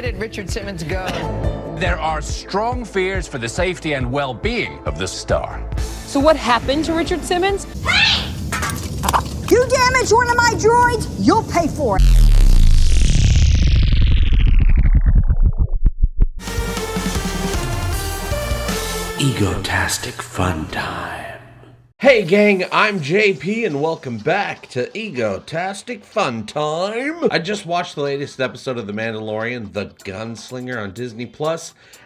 Where did Richard Simmons go? There are strong fears for the safety and well-being of the star. So what happened to Richard Simmons? You damage one of my droids, you'll pay for it. Egotastic FunTime. Hey gang, I'm JP and welcome back to Egotastic FunTime. I just watched the latest episode of The Mandalorian, The Gunslinger on Disney+,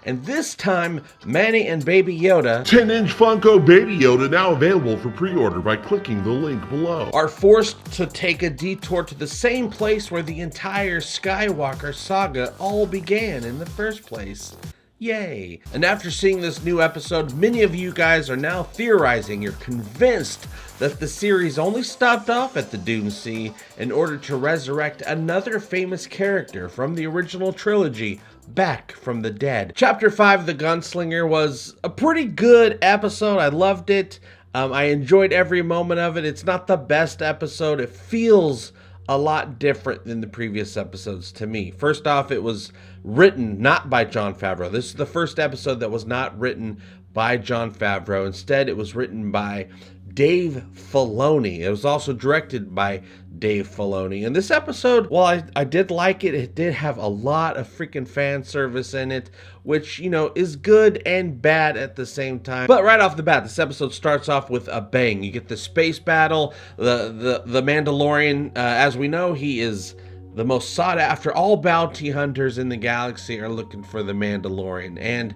and this time, Manny and Baby Yoda, 10-inch Funko Baby Yoda now available for pre-order by clicking the link below, are forced to take a detour to the same place where the entire Skywalker saga all began in the first place. Yay. And after seeing this new episode, many of you guys are now theorizing, you're convinced that the series only stopped off at the Dune Sea in order to resurrect another famous character from the original trilogy back from the dead. Chapter 5, The Gunslinger, was a pretty good episode. I loved it. I enjoyed every moment of it. It's not the best episode. It feels a lot different than the previous episodes to me. First off, it was written not by Jon Favreau. This is the first episode that was not written by Jon Favreau. Instead, it was written by Dave Filoni. It was also directed by Dave Filoni. And this episode, well, I did like it. It did have a lot of freaking fan service in it, which, you know, is good and bad at the same time. But right off the bat, this episode starts off with a bang. You get the space battle. The Mandalorian, as we know, he is the most sought after. All bounty hunters in the galaxy are looking for the Mandalorian and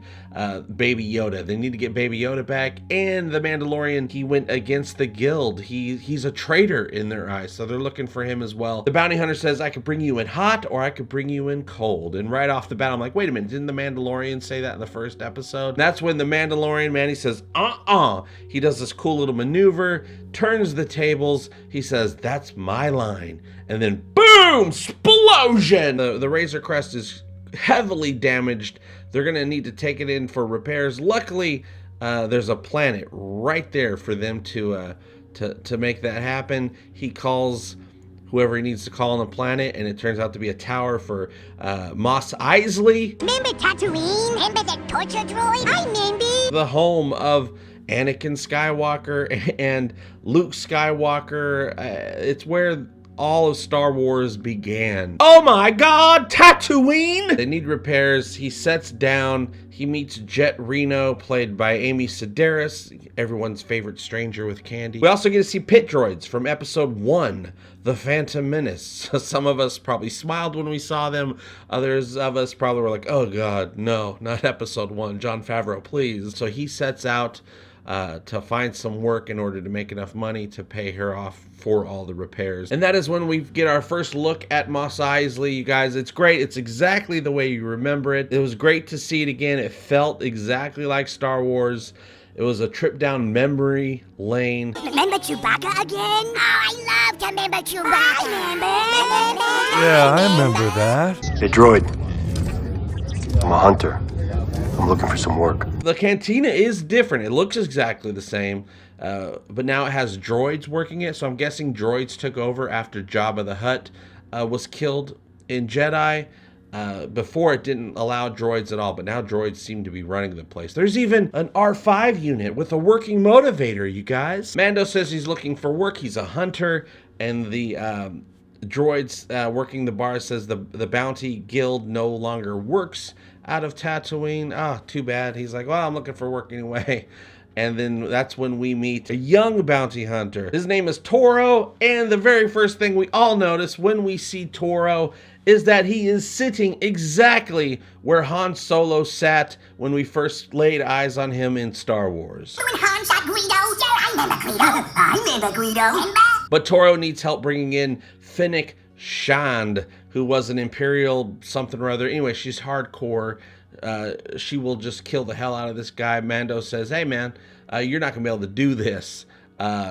Baby Yoda. They need to get Baby Yoda back. And the Mandalorian, he went against the guild. He's a traitor in their eyes, so they're looking for him as well. The bounty hunter says, I could bring you in hot or I could bring you in cold. And right off the bat, I'm like, wait a minute, didn't the Mandalorian say that in the first episode? And that's when the Mandalorian man, he says, He does this cool little maneuver, turns the tables. He says, that's my line. And then boom, explosion! The Razor Crest is heavily damaged. They're gonna need to take it in for repairs. Luckily, there's a planet right there for them to make that happen. He calls whoever he needs to call on the planet, and it turns out to be a tower for Mos Eisley. Remember Tatooine? Remember the torture droid? I remember. The home of Anakin Skywalker and Luke Skywalker. It's where all of Star Wars began. Oh my God, Tatooine! They need repairs. He sets down. He meets Jet Reno, played by Amy Sedaris, everyone's favorite stranger with candy. We also get to see pit droids from episode 1, The Phantom Menace. Some of us probably smiled when we saw them. Others of us probably were like, oh God, no, not episode 1. Jon Favreau, please. So he sets out to find some work in order to make enough money to pay her off for all the repairs. And that is when we get our first look at Mos Eisley, you guys. It's great. It's exactly the way you remember it. It was great to see it again. It felt exactly like Star Wars. It was a trip down memory lane. Remember Chewbacca again? Oh, I love to remember Chewbacca. Yeah, I remember that. Hey, droid. I'm a hunter. I'm looking for some work. The cantina is different. It looks exactly the same, but now it has droids working it, so I'm guessing droids took over after Jabba the Hutt was killed in Jedi. Before, it didn't allow droids at all, but now droids seem to be running the place. There's even an R5 unit with a working motivator, you guys. Mando says he's looking for work. He's a hunter, and the droids working the bar says the bounty guild no longer works out of Tatooine. Ah, too bad. He's like, well, I'm looking for work anyway. And then that's when we meet a young bounty hunter. His name is Toro, and the very first thing we all notice when we see Toro is that he is sitting exactly where Han Solo sat when we first laid eyes on him in Star Wars. When Han shot Greedo, I remember Greedo. I remember Greedo. But Toro needs help bringing in Fennec Shand, who was an Imperial something or other. Anyway, she's hardcore. She will just kill the hell out of this guy. Mando says, hey man, you're not gonna be able to do this.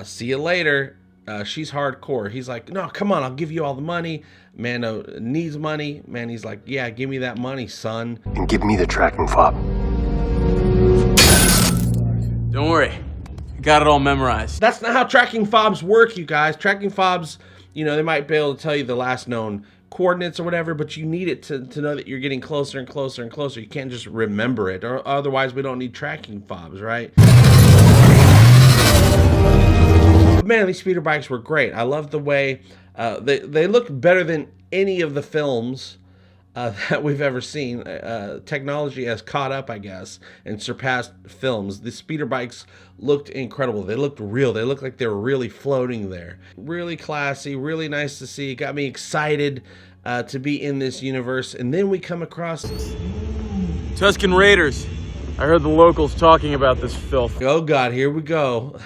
See you later. She's hardcore. He's like, no, come on, I'll give you all the money. Mando needs money. Manny's like, yeah, give me that money, son. And give me the tracking fob. Don't worry, I got it all memorized. That's not how tracking fobs work, you guys. Tracking fobs, you know, they might be able to tell you the last known coordinates or whatever, but you need it to know that you're getting closer and closer and closer. You can't just remember it, or otherwise we don't need tracking fobs, right? But man, these speeder bikes were great. I love the way they look better than any of the films that we've ever seen. Technology has caught up, I guess, and surpassed films. The speeder bikes looked incredible. They looked real. They looked like they were really floating there. Really classy, really nice to see. It got me excited to be in this universe. And then we come across Tusken Raiders. I heard the locals talking about this filth. Oh God, here we go.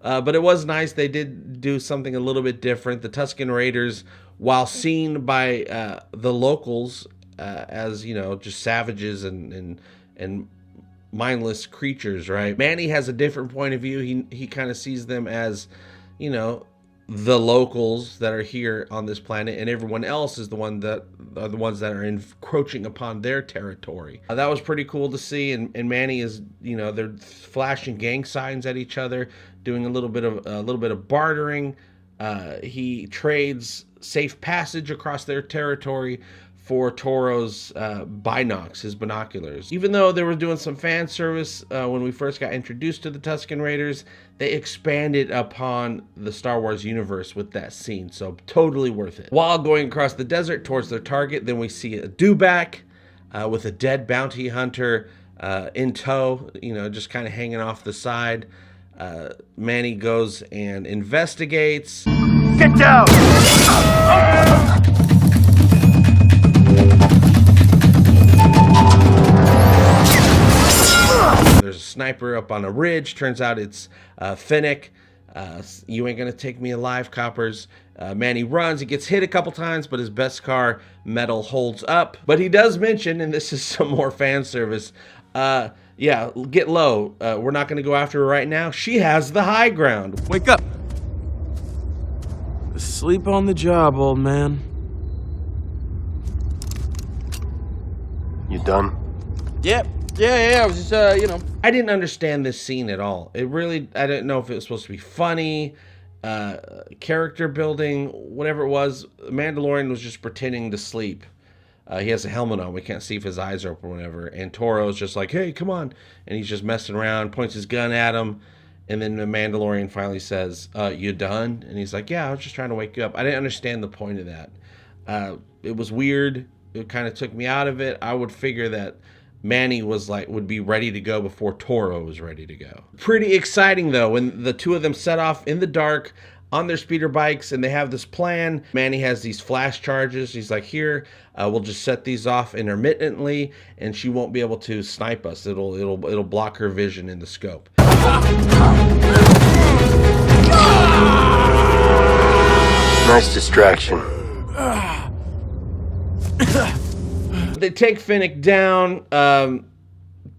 But it was nice. They did do something a little bit different. The Tusken Raiders, while seen by the locals as, you know, just savages and mindless creatures, right? Manny has a different point of view. He kind of sees them as, you know, the locals that are here on this planet, and everyone else is the ones that are encroaching upon their territory. That was pretty cool to see. And Manny is, you know, they're flashing gang signs at each other, doing a little bit of bartering. He trades safe passage across their territory for Toro's binocs, his binoculars. Even though they were doing some fan service when we first got introduced to the Tusken Raiders, they expanded upon the Star Wars universe with that scene, so totally worth it. While going across the desert towards their target, then we see a dewback with a dead bounty hunter in tow, you know, just kind of hanging off the side. Manny goes and investigates. Get down! There's a sniper up on a ridge. Turns out it's Fennec. You ain't gonna take me alive, coppers. Manny runs. He gets hit a couple times, but his Beskar medal holds up. But he does mention, and this is some more fan service, yeah, get low. We're not gonna go after her right now. She has the high ground. Wake up! Sleep on the job, old man. You done? Yep. Yeah, I was just, you know. I didn't understand this scene at all. I didn't know if it was supposed to be funny, character building, whatever it was. Mandalorian was just pretending to sleep. He has a helmet on. We can't see if his eyes are open or whatever. And Toro's just like, hey, come on. And he's just messing around, points his gun at him. And then the Mandalorian finally says, you done? And he's like, yeah, I was just trying to wake you up. I didn't understand the point of that. It was weird. It kind of took me out of it. I would figure that Manny would be ready to go before Toro was ready to go. Pretty exciting though, when the two of them set off in the dark on their speeder bikes and they have this plan. Manny has these flash charges. He's like, here, we'll just set these off intermittently and she won't be able to snipe us. It'll block her vision in the scope. Nice distraction. They take Fennec down.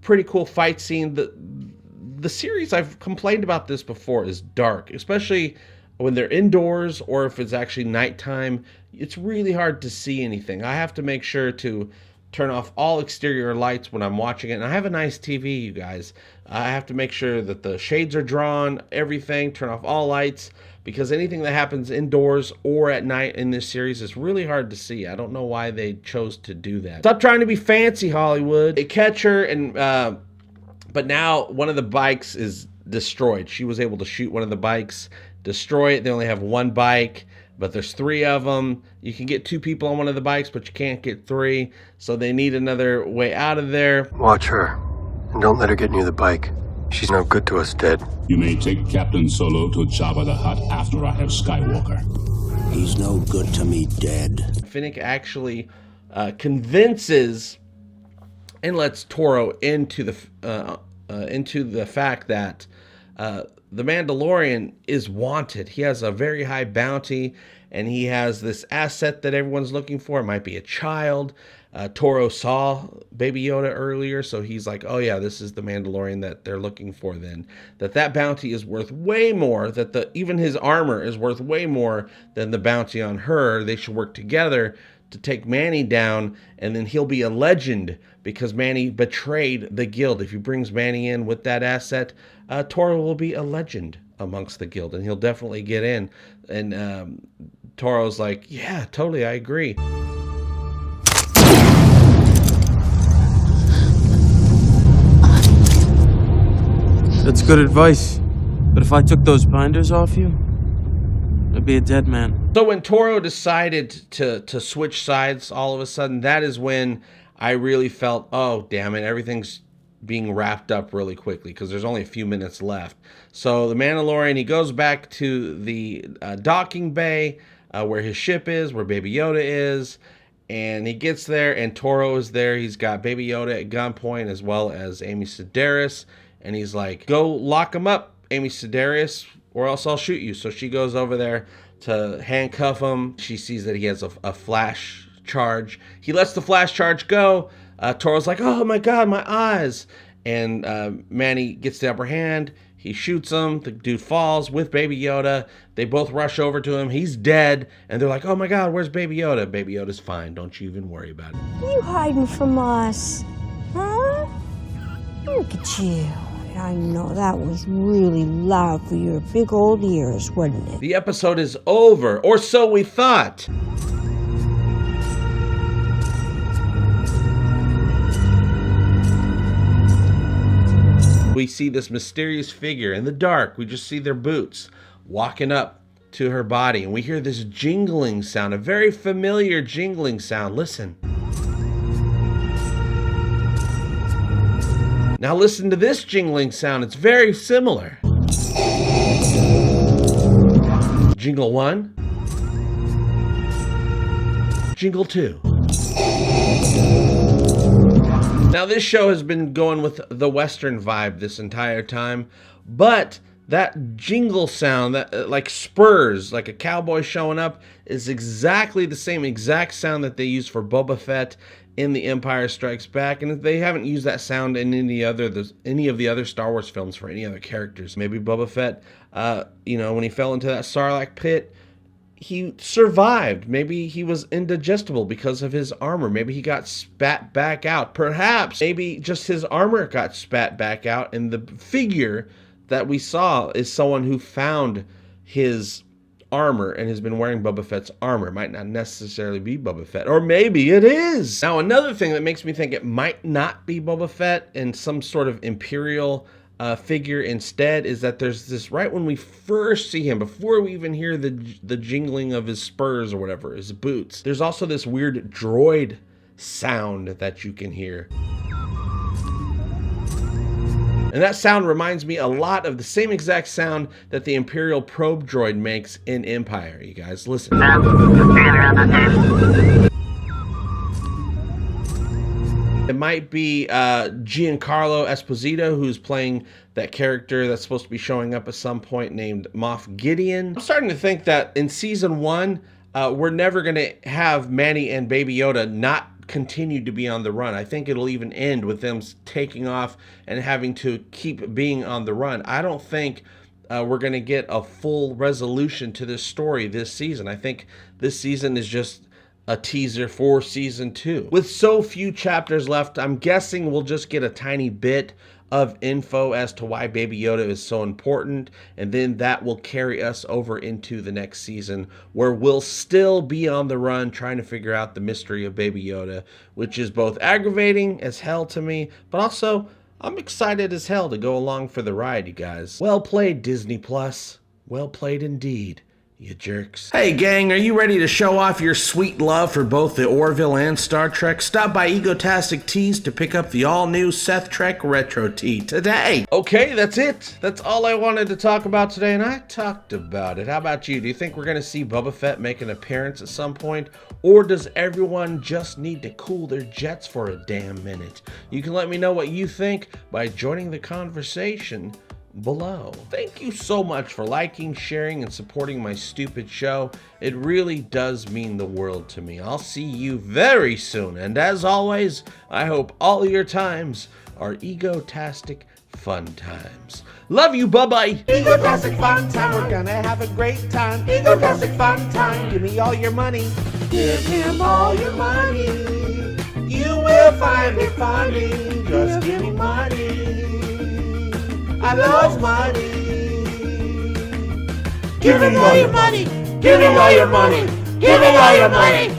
Pretty cool fight scene. The series, I've complained about this before, is dark, especially when they're indoors or if it's actually nighttime. It's really hard to see anything. I have to make sure to turn off all exterior lights when I'm watching it. And I have a nice TV, you guys. I have to make sure that the shades are drawn, everything, turn off all lights, because anything that happens indoors or at night in this series is really hard to see. I don't know why they chose to do that. Stop trying to be fancy, Hollywood. They catch her, and but now one of the bikes is destroyed. She was able to shoot one of the bikes, destroy it. They only have one bike, but there's three of them. You can get two people on one of the bikes, but you can't get three. So they need another way out of there. Watch her, and don't let her get near the bike. She's no good to us dead. You may take Captain Solo to Jabba the Hutt after I have Skywalker. He's no good to me dead. Fennec actually convinces and lets Toro into the fact that the Mandalorian is wanted. He has a very high bounty, and he has this asset that everyone's looking for. It might be a child. Toro saw Baby Yoda earlier, so he's like, oh yeah, this is the Mandalorian that they're looking for then. That bounty is worth way more, that even his armor is worth way more than the bounty on her. They should work together to take Manny down, and then he'll be a legend because Manny betrayed the guild. If he brings Manny in with that asset, Toro will be a legend amongst the guild, and he'll definitely get in. And Toro's like, yeah, totally, I agree. That's good advice. But if I took those binders off you, I'd be a dead man. So when Toro decided to switch sides all of a sudden, that is when I really felt, oh, damn it, everything's being wrapped up really quickly because there's only a few minutes left. So the Mandalorian, he goes back to the docking bay where his ship is, where Baby Yoda is, and he gets there, and Toro is there. He's got Baby Yoda at gunpoint as well as Amy Sedaris, and he's like, go lock him up, Amy Sedaris, or else I'll shoot you. So she goes over there to handcuff him. She sees that he has a flash charge. He lets the flash charge go. Toro's like, oh my God, my eyes. And Manny gets the upper hand. He shoots him. The dude falls with Baby Yoda. They both rush over to him. He's dead. And they're like, oh my God, where's Baby Yoda? Baby Yoda's fine. Don't you even worry about it. What are you hiding from us? Huh? Look at you. I know that was really loud for your big old ears, wasn't it? The episode is over, or so we thought. We see this mysterious figure in the dark. We just see their boots walking up to her body, and we hear this jingling sound, a very familiar jingling sound. Listen. Now listen to this jingling sound. It's very similar. Jingle 1. Jingle 2. Now this show has been going with the Western vibe this entire time, but that jingle sound, that like spurs, like a cowboy showing up, is exactly the same exact sound that they use for Boba Fett in The Empire Strikes Back, and they haven't used that sound in any of the other Star Wars films for any other characters. Maybe Boba Fett, when he fell into that Sarlacc pit, he survived. Maybe he was indigestible because of his armor. Maybe he got spat back out. Perhaps, maybe just his armor got spat back out, and the figure that we saw is someone who found his armor and has been wearing Boba Fett's armor. It might not necessarily be Boba Fett, or maybe it is. Now, another thing that makes me think it might not be Boba Fett and some sort of Imperial figure instead is that there's this, right when we first see him, before we even hear the jingling of his spurs or whatever, his boots, there's also this weird droid sound that you can hear. And that sound reminds me a lot of the same exact sound that the Imperial probe droid makes in Empire. You guys, listen. It might be Giancarlo Esposito, who's playing that character that's supposed to be showing up at some point named Moff Gideon. I'm starting to think that in season 1, we're never going to have Manny and Baby Yoda not continue to be on the run. I think it'll even end with them taking off and having to keep being on the run. I don't think we're going to get a full resolution to this story this season. I think this season is just a teaser for season 2. With so few chapters left, I'm guessing we'll just get a tiny bit of info as to why Baby Yoda is so important, and then that will carry us over into the next season, where we'll still be on the run trying to figure out the mystery of Baby Yoda, which is both aggravating as hell to me, but also I'm excited as hell to go along for the ride, you guys. Well played, Disney Plus. Well played indeed, you jerks. Hey gang, are you ready to show off your sweet love for both the Orville and Star Trek? Stop by Egotastic Tees to pick up the all-new Seth Trek Retro Tee today. Okay, that's it. That's all I wanted to talk about today, and I talked about it. How about you? Do you think we're going to see Boba Fett make an appearance at some point? Or does everyone just need to cool their jets for a damn minute? You can let me know what you think by joining the conversation below. Thank you so much for liking, sharing, and supporting my stupid show. It really does mean the world to me. I'll see you very soon, and as always, I hope all your times are egotastic fun times. Love you, bye-bye. Egotastic fun time, we're gonna have a great time. Egotastic fun time, give me all your money. Give him all your money. You will find it funny. Just give me money. I love money. Give me all your money. Give me all your money. Give me all your money.